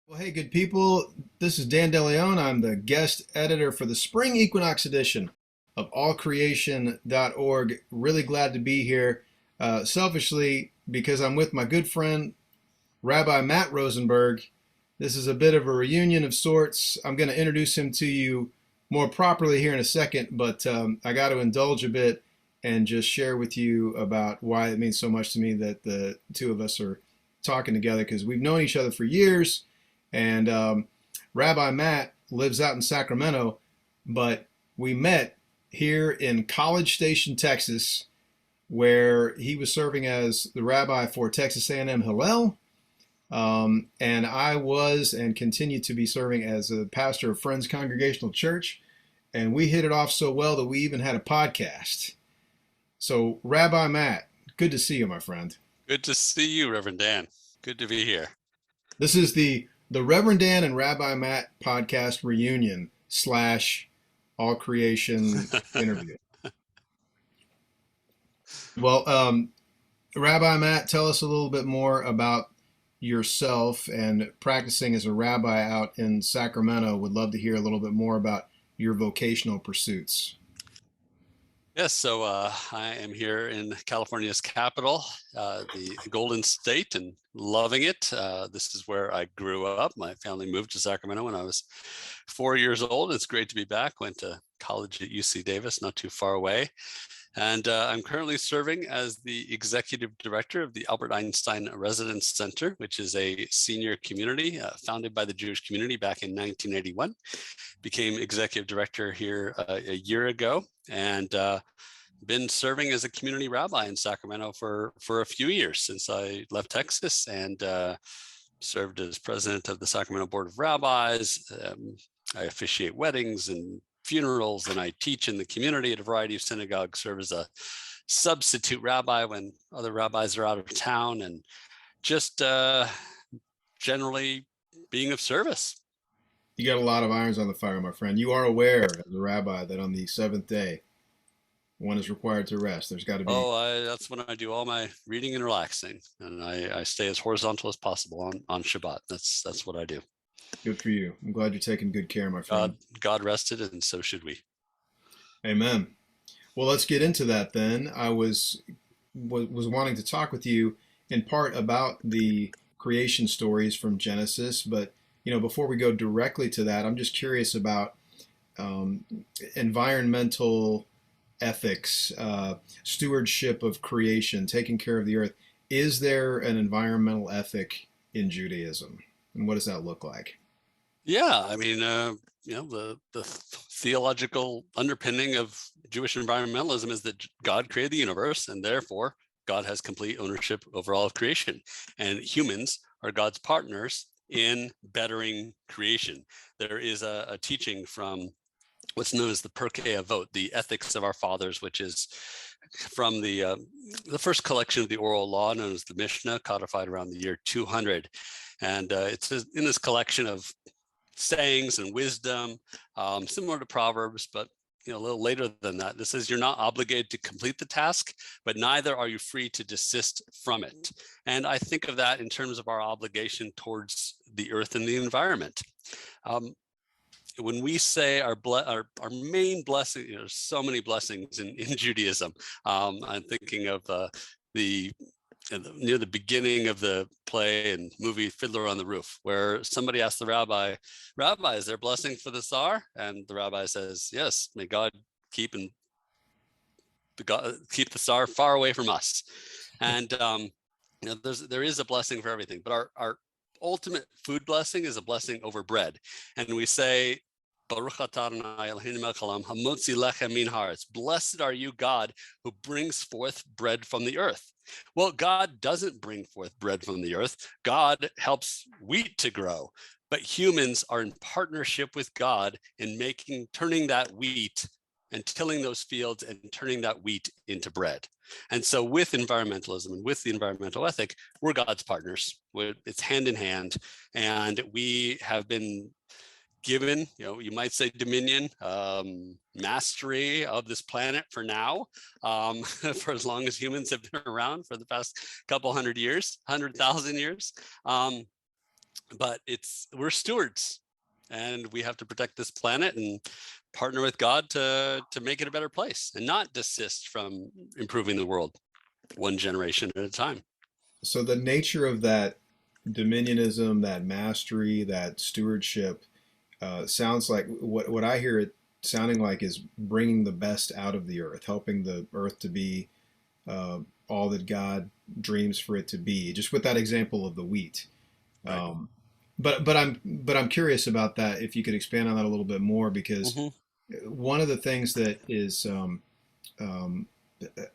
Well, hey, good people. This is Dan DeLeon. I'm the guest editor for the Spring Equinox edition of allcreation.org. Really glad to be here, selfishly, because I'm with my good friend, Rabbi Matt Rosenberg. This is a bit of a reunion of sorts. I'm going to introduce him to you more properly here in a second, but I got to indulge a bit and just share with you about why it means so much to me that the two of us are talking together because we've known each other for years. And Rabbi Matt lives out in Sacramento, but we met here in College Station, Texas, where he was serving as the rabbi for Texas A&M Hillel, and I was and continue to be serving as a pastor of Friends Congregational Church. And we hit it off so well that we even had a podcast. So, Rabbi Matt, good to see you, my friend. Good to see you, Reverend Dan. Good to be here. This is the Reverend Dan and Rabbi Matt podcast reunion slash all creation interview. Well, Rabbi Matt, tell us a little bit more about yourself and practicing as a rabbi out in Sacramento. Would love to hear a little bit more about your vocational pursuits. Yes, so I am here in California's capital, the Golden State, and loving it. This is where I grew up. My family moved to Sacramento when I was 4 years old. It's great to be back. Went to college at UC Davis, not too far away. And I'm currently serving as the executive director of the Albert Einstein Residence Center, which is a senior community founded by the Jewish community back in 1981. Became executive director here a year ago, and been serving as a community rabbi in Sacramento for a few years since I left Texas, and served as president of the Sacramento Board of Rabbis. I officiate weddings and funerals, and I teach in the community at a variety of synagogues, serve as a substitute rabbi when other rabbis are out of town, and just generally being of service. You got a lot of irons on the fire, my friend. You are aware, as a rabbi, that on the seventh day, one is required to rest. There's got to be. That's when I do all my reading and relaxing, and I stay as horizontal as possible on Shabbat. That's what I do. Good for you. I'm glad you're taking good care, my friend. God rested, and so should we. Amen. Well, let's get into that then. I was wanting to talk with you in part about the creation stories from Genesis, but before we go directly to that, I'm just curious about environmental ethics, stewardship of creation, taking care of the earth. Is there an environmental ethic in Judaism, and what does that look like? Yeah, I mean, the theological underpinning of Jewish environmentalism is that God created the universe, and therefore God has complete ownership over all of creation, and humans are God's partners in bettering creation. There is a teaching from what's known as the Pirkei Avot, the Ethics of Our Fathers, which is from the first collection of the oral law known as the Mishnah, codified around the year 200. And it's in this collection of sayings and wisdom, similar to Proverbs, but a little later than that. This says you're not obligated to complete the task, but neither are you free to desist from it. And I think of that in terms of our obligation towards the earth and the environment. When we say our main blessing, there's so many blessings in Judaism. I'm thinking of near the beginning of the play and movie Fiddler on the Roof, where somebody asked the rabbi, is there a blessing for the Tsar? And the rabbi says, yes, may God keep the Tsar far away from us. And there is a blessing for everything, but our ultimate food blessing is a blessing over bread. And we say, Baruch atah Adonai Eloheinu melech haolam hamotzi lechem min haaretz. Blessed are you, God, who brings forth bread from the earth. Well, God doesn't bring forth bread from the earth. God helps wheat to grow, but humans are in partnership with God in turning that wheat and tilling those fields and turning that wheat into bread. And so with environmentalism and with the environmental ethic, we're God's partners. It's hand in hand, and we have been given, you might say dominion, mastery of this planet for now, for as long as humans have been around, for the past couple 100,000 years. but we're stewards, and we have to protect this planet and partner with God to make it a better place, and not desist from improving the world one generation at a time. So the nature of that dominionism, that mastery, that stewardship, sounds like what I hear it sounding like is bringing the best out of the earth, helping the earth to be all that God dreams for it to be. Just with that example of the wheat. Right. Um, but I'm curious about that. If you could expand on that a little bit more, because Mm-hmm. one of the things that is um,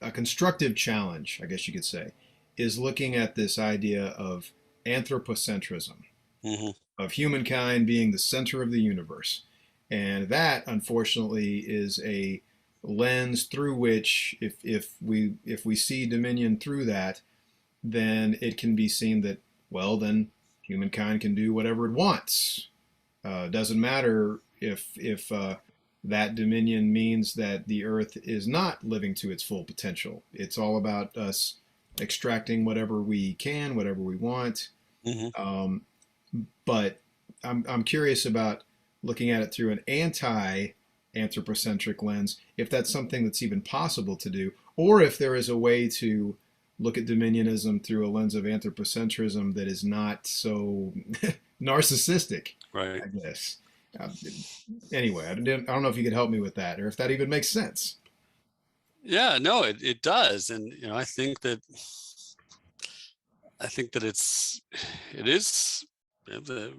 a constructive challenge, I guess you could say, is looking at this idea of anthropocentrism, Mm-hmm. of humankind being the center of the universe. And that, unfortunately, is a lens through which, if we see dominion through that, then it can be seen that, well, then humankind can do whatever it wants. Doesn't matter if that dominion means that the earth is not living to its full potential. It's all about us extracting whatever we can, whatever we want. Mm-hmm. But I'm curious about looking at it through an anti-anthropocentric lens, if that's something that's even possible to do, or if there is a way to look at dominionism through a lens of anthropocentrism that is not so narcissistic, Right. I guess. Uh, anyway, I don't know if you could help me with that, or if that even makes sense. Yeah, no, it does. And I think that it is, the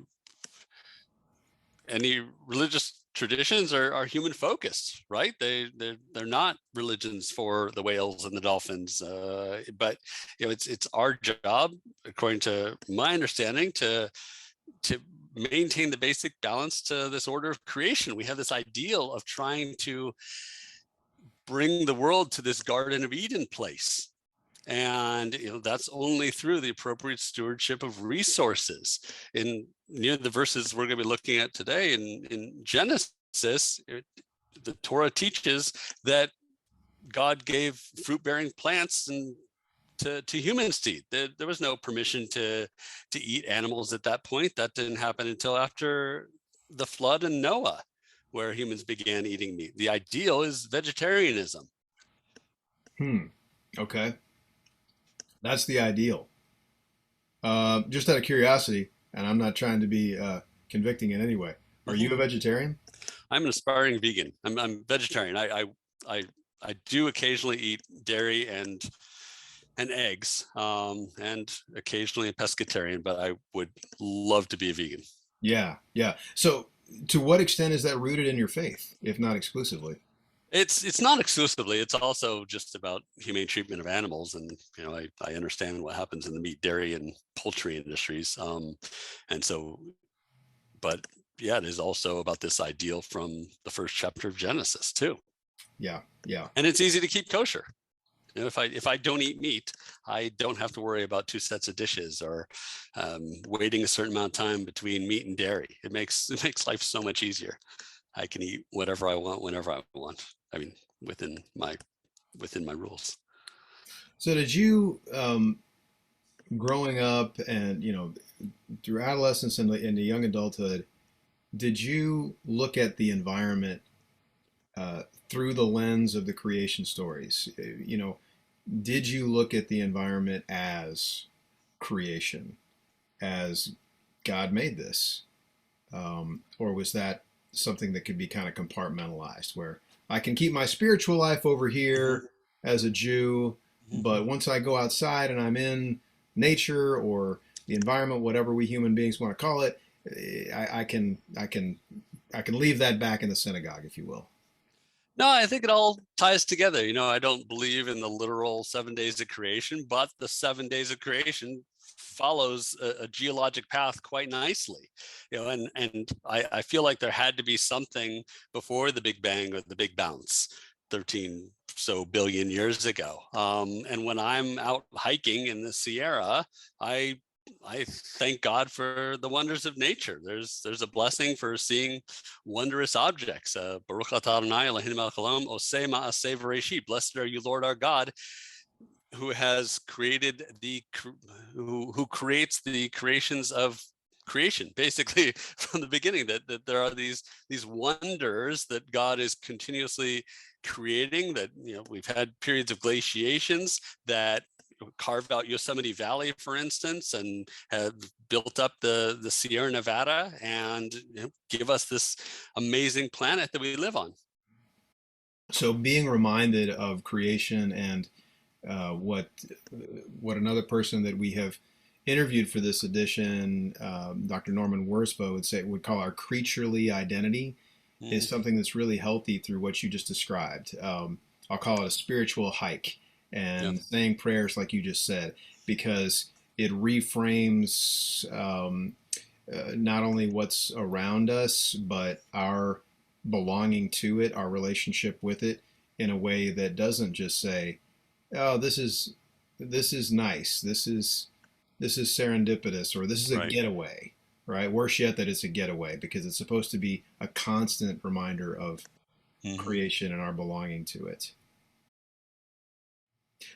any religious traditions are human focused, right? They're not religions for the whales and the dolphins, but it's our job, according to my understanding, to maintain the basic balance to this order of creation. We have this ideal of trying to bring the world to this Garden of Eden place. And that's only through the appropriate stewardship of resources. In the verses we're going to be looking at today in Genesis, the Torah teaches that God gave fruit-bearing plants and to humans to eat. There was no permission to eat animals at that point. That didn't happen until after the flood and Noah, where humans began eating meat. The ideal is vegetarianism. Hmm. Okay, that's the ideal. Just out of curiosity, and I'm not trying to be convicting in any way. Are you a Mm-hmm. vegetarian? I'm an aspiring vegan. I'm vegetarian. I I do occasionally eat dairy and eggs, and occasionally a pescatarian, but I would love to be a vegan. Yeah, yeah. So, to what extent is that rooted in your faith, if not exclusively? It's not exclusively. It's also just about humane treatment of animals, and I understand what happens in the meat, dairy, and poultry industries, and so, but yeah, it is also about this ideal from the first chapter of Genesis too. Yeah, yeah. And it's easy to keep kosher. If I don't eat meat, I don't have to worry about two sets of dishes, or waiting a certain amount of time between meat and dairy. It makes life so much easier. I can eat whatever I want, whenever I want. I mean, within my rules. So, did you, growing up and, through adolescence and into young adulthood, did you look at the environment uh, through the lens of the creation stories? Did you look at the environment as creation, as God made this? Or was that something that could be kind of compartmentalized, where I can keep my spiritual life over Mm-hmm. here as a Jew, Mm-hmm. but once I go outside and I'm in nature or the environment, whatever we human beings want to call it, I can leave that back in the synagogue, if you will. No, I think it all ties together. I don't believe in the literal 7 days of creation, but the 7 days of creation follows a geologic path quite nicely. And I feel like there had to be something before the Big Bang or the Big Bounce 13 so billion years ago. And when I'm out hiking in the Sierra, I I thank God for the wonders of nature. There's a blessing for seeing wondrous objects. Baruch atah Adonai Eloheinu melech haolam, oseh ma'aseh v'reishit. Blessed are you, Lord our God, who has created who creates the creations of creation, basically from the beginning, that there are these wonders that God is continuously creating, that, you know, we've had periods of glaciations that carved out Yosemite Valley, for instance, and have built up the Sierra Nevada, and, you know, give us this amazing planet that we live on. So being reminded of creation and what another person that we have interviewed for this edition, Dr. Norman Worspo, would call our creaturely identity, is something that's really healthy through what you just described. I'll call it a spiritual hike, and saying prayers like you just said, because it reframes not only what's around us, but our belonging to it, our relationship with it, in a way that doesn't just say, "Oh, this is nice. This is serendipitous," or "This is a getaway." Right? Worse yet, that it's a getaway, because it's supposed to be a constant reminder of creation and our belonging to it.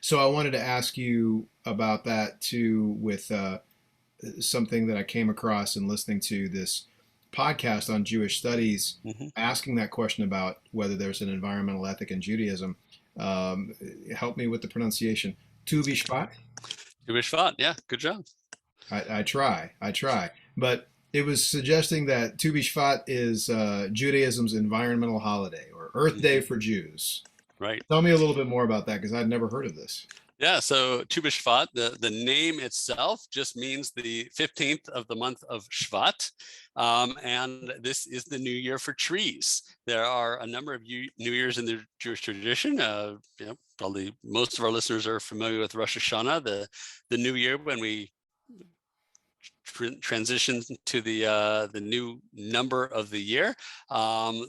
So I wanted to ask you about that too, with something that I came across in listening to this podcast on Jewish studies, asking that question about whether there's an environmental ethic in Judaism. Help me with the pronunciation. Tu B'Shvat? Tu B'Shvat, yeah, good job. I try. But it was suggesting that Tu B'Shvat is Judaism's environmental holiday, or Earth Day for Jews. Right. Tell me a little bit more about that, because I'd never heard of this. Yeah, so Tu B'Shvat, the name itself just means the 15th of the month of Shvat, and this is the new year for trees. There are a number of New Years in the Jewish tradition. You know, probably most of our listeners are familiar with Rosh Hashanah, the new year when we transition to the new number of the year.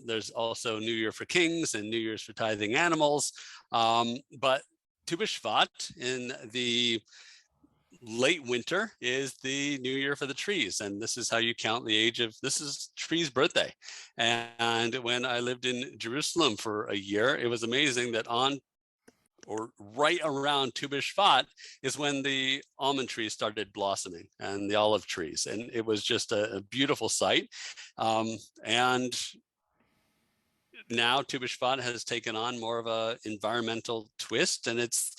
There's also New Year for Kings and New Year's for tithing animals, but Tu B'Shvat in the late winter is the new year for the trees, and this is how you count the age of, this is trees' birthday. And when I lived in Jerusalem for a year, it was amazing that on or right around Tu B'Shvat is when the almond trees started blossoming, and the olive trees, and it was just a beautiful sight. And now Tu B'Shvat has taken on more of a environmental twist, and it's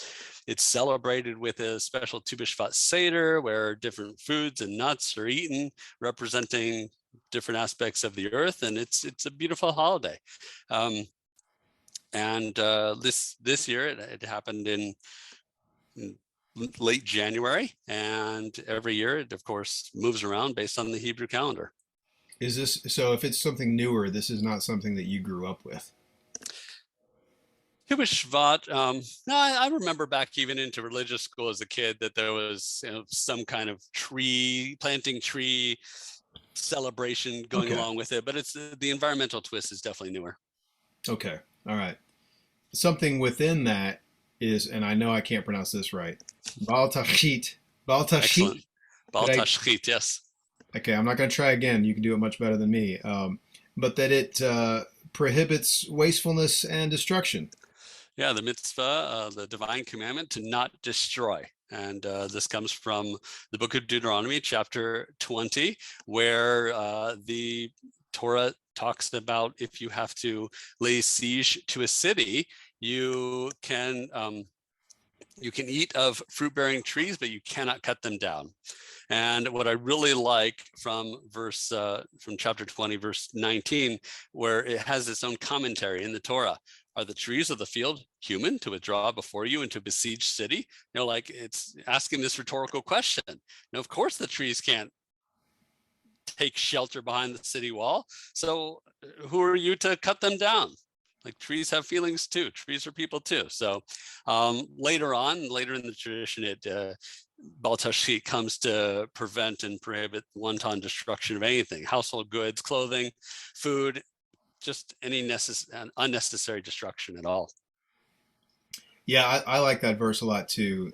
celebrated with a special Tu B'Shvat Seder, where different foods and nuts are eaten, representing different aspects of the earth, and it's a beautiful holiday. And this year it happened in late January, and every year it, of course, moves around based on the Hebrew calendar. Is this, so if it's something newer, this is not something that you grew up with? Tu B'Shvat, no, I remember back even into religious school as a kid that there was, you know, some kind of planting tree celebration going along with it, but it's the environmental twist is definitely newer. Okay, all right. Something within that is, and I know I can't pronounce this right, Baal Tashchit. Baal Tashchit? Baal Tashchit, yes. Okay, I'm not going to try again. You can do it much better than me. But that it prohibits wastefulness and destruction. Yeah, the mitzvah, the divine commandment to not destroy. And this comes from the book of Deuteronomy, chapter 20, where the Torah talks about if you have to lay siege to a city, you can eat of fruit-bearing trees, but you cannot cut them down. And what I really like from chapter 20, verse 19, where it has its own commentary in the Torah: are the trees of the field human to withdraw before you and to besiege city? You know, like, it's asking this rhetorical question. Now, of course, the trees can't take shelter behind the city wall. So who are you to cut them down? Like, trees have feelings too. Trees are people too. So later in the tradition, Baal Tashchit comes to prevent and prohibit wanton destruction of anything: household goods, clothing, food, just any unnecessary destruction at all. Yeah, I like that verse a lot too.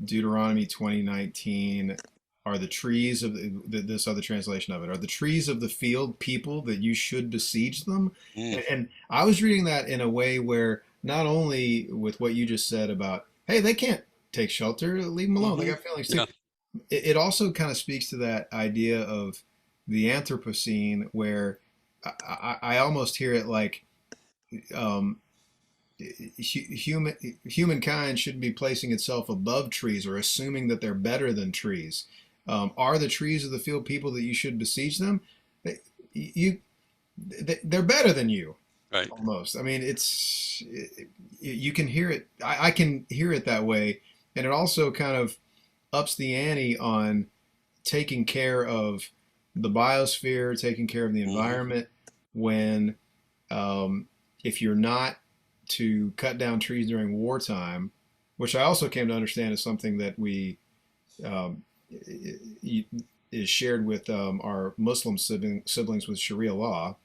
Deuteronomy 20:19, are the trees of this other translation of it, are the trees of the field people that you should besiege them? And I was reading that in a way where, not only with what you just said about, hey, they can't take shelter, leave them alone, they got feelings too. Yeah. It also kind of speaks to that idea of the Anthropocene, where I almost hear it like um, humankind shouldn't be placing itself above trees or assuming that they're better than trees. Are the trees of the field people that you should besiege them? You, they're better than you, Right. almost. I mean, you can hear it. I can hear it that way, and it also kind of ups the ante on taking care of the biosphere, taking care of the Hmm. environment. When if you're not to cut down trees during wartime, which I also came to understand is something that we um, is shared with our Muslim siblings with Sharia law.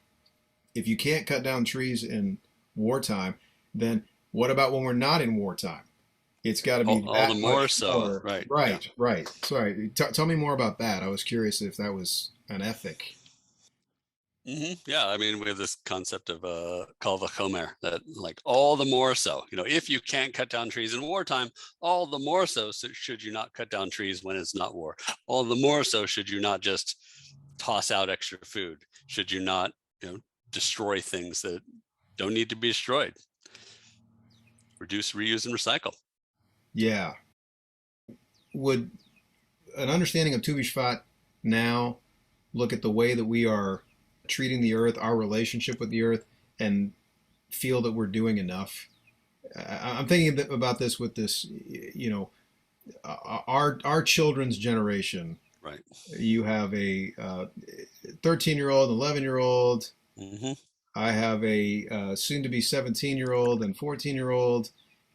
If you can't cut down trees in wartime, then what about when we're not in wartime? It's got to be All the that more much so, more. right? Yeah. Right, right. Sorry, tell me more about that. I was curious if that was an ethic. Yeah, I mean, we have this concept of kal vachomer, that like all the more so, if you can't cut down trees in wartime, all the more so, should you not cut down trees when it's not war. All the more so should you not just toss out extra food. Should you not, destroy things that don't need to be destroyed. Reduce, reuse, and recycle. Yeah. Would an understanding of Tu B'Shvat now look at the way that we are treating the earth, our relationship with the earth, and feel that we're doing enough? I'm thinking about this with this, our children's generation. Right. You have a 13-year-old, 11-year-old. Hmm. I have a soon-to-be 17-year-old and 14-year-old,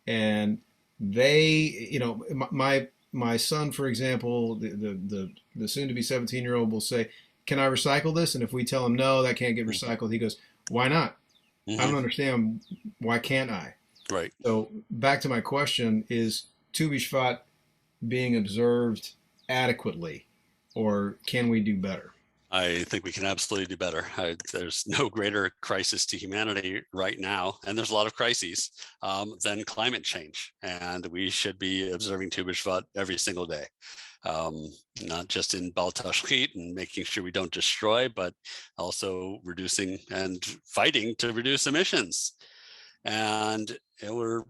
and they, my son, for example, the soon-to-be 17-year-old will say, "Can I recycle this?" And if we tell him no, that can't get recycled, he goes, "Why not? I Hmm. don't understand. Why can't I?" Right. So back to my question: is Tu B'Shvat being observed adequately, or can we do better? I think we can absolutely do better. There's no greater crisis to humanity right now, and there's a lot of crises, than climate change. And we should be observing Tu B'Shvat every single day, not just in Bal Tashchit and making sure we don't destroy, but also reducing and fighting to reduce emissions. And we're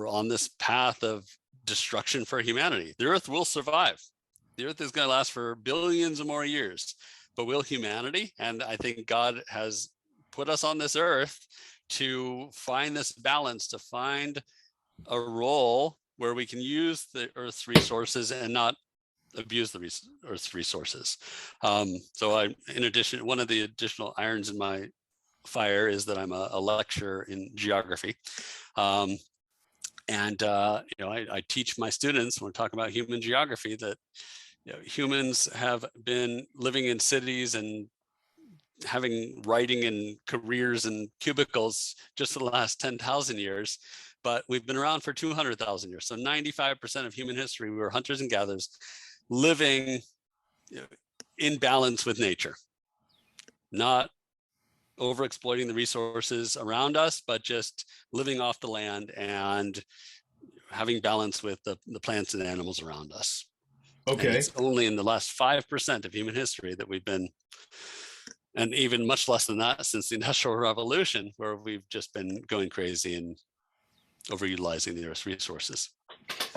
on this path of destruction for humanity. The Earth will survive. The Earth is going to last for billions of more years, but will humanity? And I think God has put us on this earth to find this balance, to find a role where we can use the Earth's resources and not abuse the Earth's resources. In addition, one of the additional irons in my fire is that I'm a lecturer in geography. Um, I teach my students when we're talking about human geography that humans have been living in cities and having writing and careers and cubicles just for the last 10,000 years, but we've been around for 200,000 years. So 95% of human history, we were hunters and gatherers living in balance with nature, not overexploiting the resources around us, but just living off the land and having balance with the plants and animals around us. And Okay. it's only in the last 5% of human history that we've been, and even much less than that since the Industrial Revolution, where we've just been going crazy and overutilizing the Earth's resources.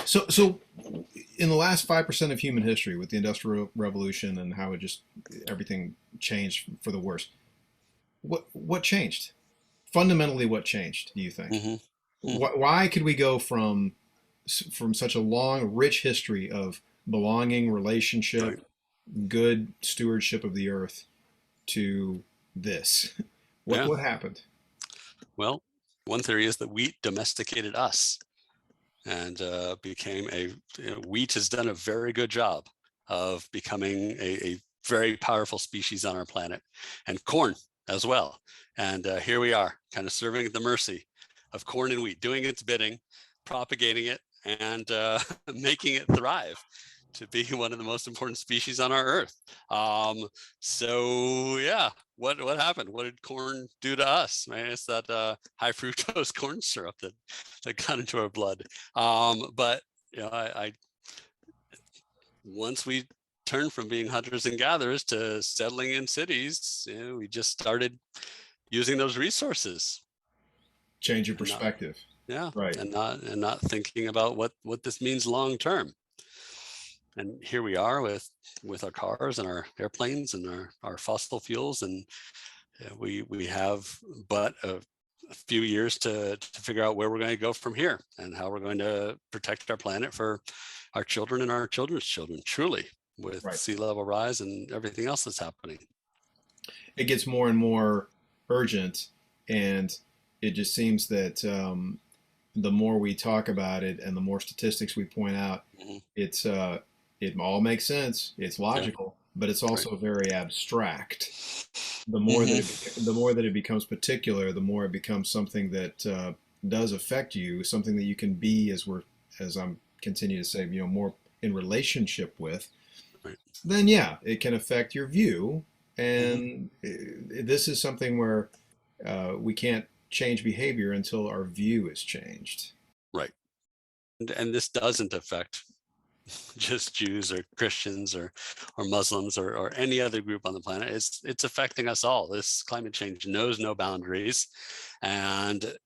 So in the last 5% of human history, with the Industrial Revolution and how it just everything changed for the worse, what changed? Fundamentally, what changed? Do you think? Mm-hmm. Why could we go from such a long, rich history of belonging, Right. relationship, good stewardship of the earth to this? What Yeah. what happened? Well, one theory is that wheat domesticated us and became wheat has done a very good job of becoming a very powerful species on our planet, and corn as well. And here we are, kind of serving at the mercy of corn and wheat, doing its bidding, propagating it, and making it thrive to be one of the most important species on our earth. So yeah, what happened? What did corn do to us? Man, it's that high fructose corn syrup that got into our blood. But I once we turned from being hunters and gatherers to settling in cities, we just started using those resources. Change your perspective. Right. And not thinking about what this means long term. And here we are with our cars and our airplanes and our fossil fuels, and we have but a few years to figure out where we're going to go from here and how we're going to protect our planet for our children and our children's children, truly, with sea level rise and everything else that's happening. It gets more and more urgent, and it just seems that the more we talk about it and the more statistics we point out, it's it all makes sense. It's logical, but it's also very abstract. The more that it becomes particular, the more it becomes something that does affect you, something that you can be, as I'm continue to say, more in relationship with. Then it can affect your view, and this is something where we can't change behavior until our view is changed. Right. And this doesn't affect just Jews or Christians or Muslims or any other group on the planet. It's affecting us all. This climate change knows no boundaries, and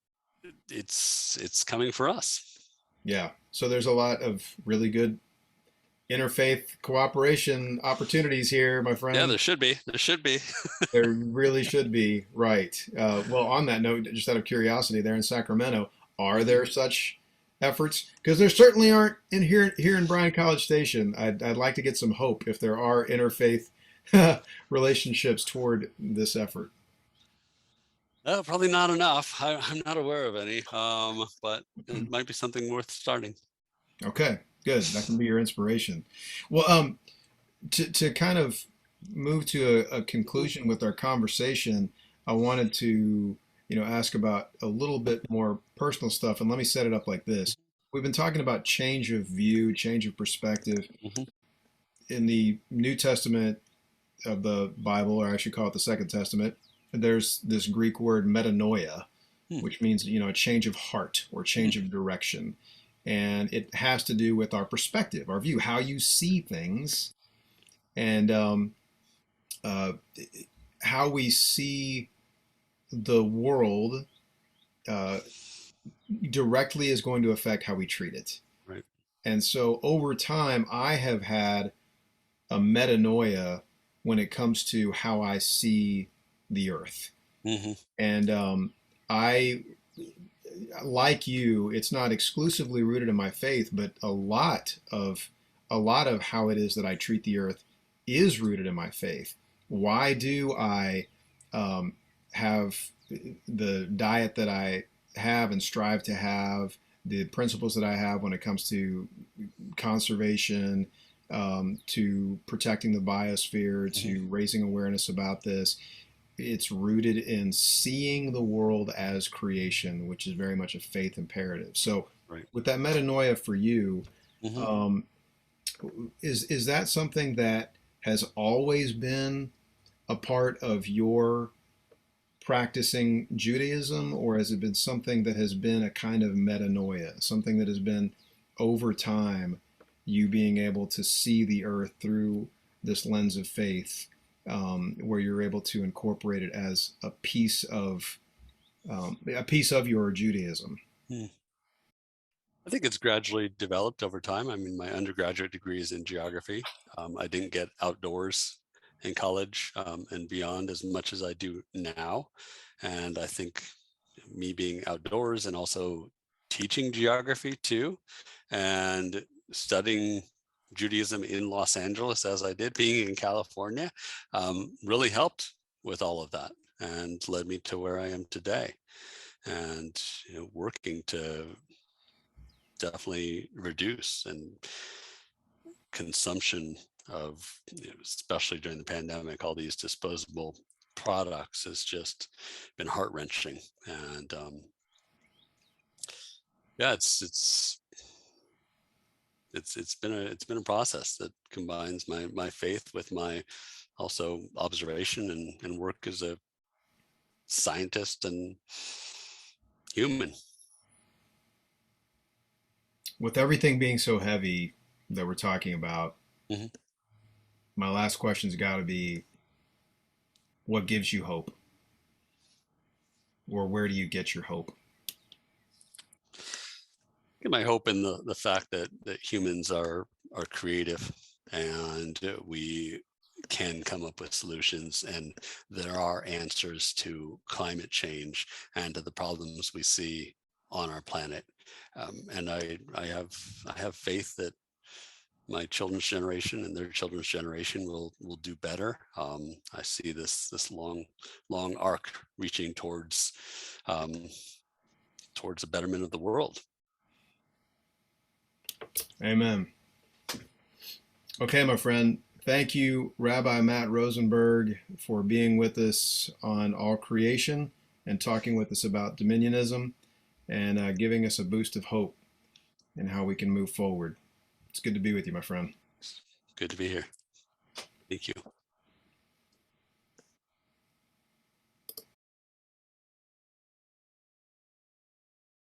it's coming for us. Yeah. So there's a lot of really good interfaith cooperation opportunities here, my friend. Yeah, there should be. There really should be. Right. Well, on that note, just out of curiosity, there in Sacramento, are there such efforts? Because there certainly aren't here in Bryan College Station. I'd like to get some hope if there are interfaith relationships toward this effort. Probably not enough. I'm not aware of any, but it might be something worth starting. Okay, good. That can be your inspiration. Well, to kind of move to a conclusion with our conversation, I wanted to ask about a little bit more personal stuff, and let me set it up like this. We've been talking about change of view, change of perspective. In the New Testament of the Bible, or I should call it the Second Testament, there's this Greek word metanoia, which means a change of heart or change of direction, and it has to do with our perspective, our view, how you see things, and how we see the world directly is going to affect how we treat it. Right. And so over time, I have had a metanoia when it comes to how I see the earth. And I, like you, it's not exclusively rooted in my faith, but a lot of how it is that I treat the earth is rooted in my faith. Why do I have the diet that I have and strive to have, the principles that I have when it comes to conservation, to protecting the biosphere, to raising awareness about this? It's rooted in seeing the world as creation, which is very much a faith imperative. So with that metanoia for you, is that something that has always been a part of your practicing Judaism, or has it been something that has been a kind of metanoia, something that has been over time, you being able to see the earth through this lens of faith, where you're able to incorporate it as a piece of your Judaism? I think it's gradually developed over time. I mean, my undergraduate degree is in geography. I didn't get outdoors in college and beyond as much as I do now. And I think me being outdoors and also teaching geography too, and studying Judaism in Los Angeles as I did, being in California, really helped with all of that and led me to where I am today. And working to definitely reduce and consumption of, especially during the pandemic, all these disposable products has just been heart-wrenching. And it's been a process that combines my faith with my also observation and work as a scientist and human. With everything being so heavy that we're talking about, Mhm. My last question's got to be, what gives you hope? Or where do you get your hope? Get my hope in the fact that humans are creative, and we can come up with solutions, and there are answers to climate change and to the problems we see on our planet. And I have faith that my children's generation and their children's generation will do better. I see this long arc reaching towards a betterment of the world. Amen. Okay, my friend. Thank you, Rabbi Matt Rosenberg, for being with us on All Creation and talking with us about Dominionism and giving us a boost of hope in how we can move forward. It's good to be with you, my friend. Good to be here. Thank you.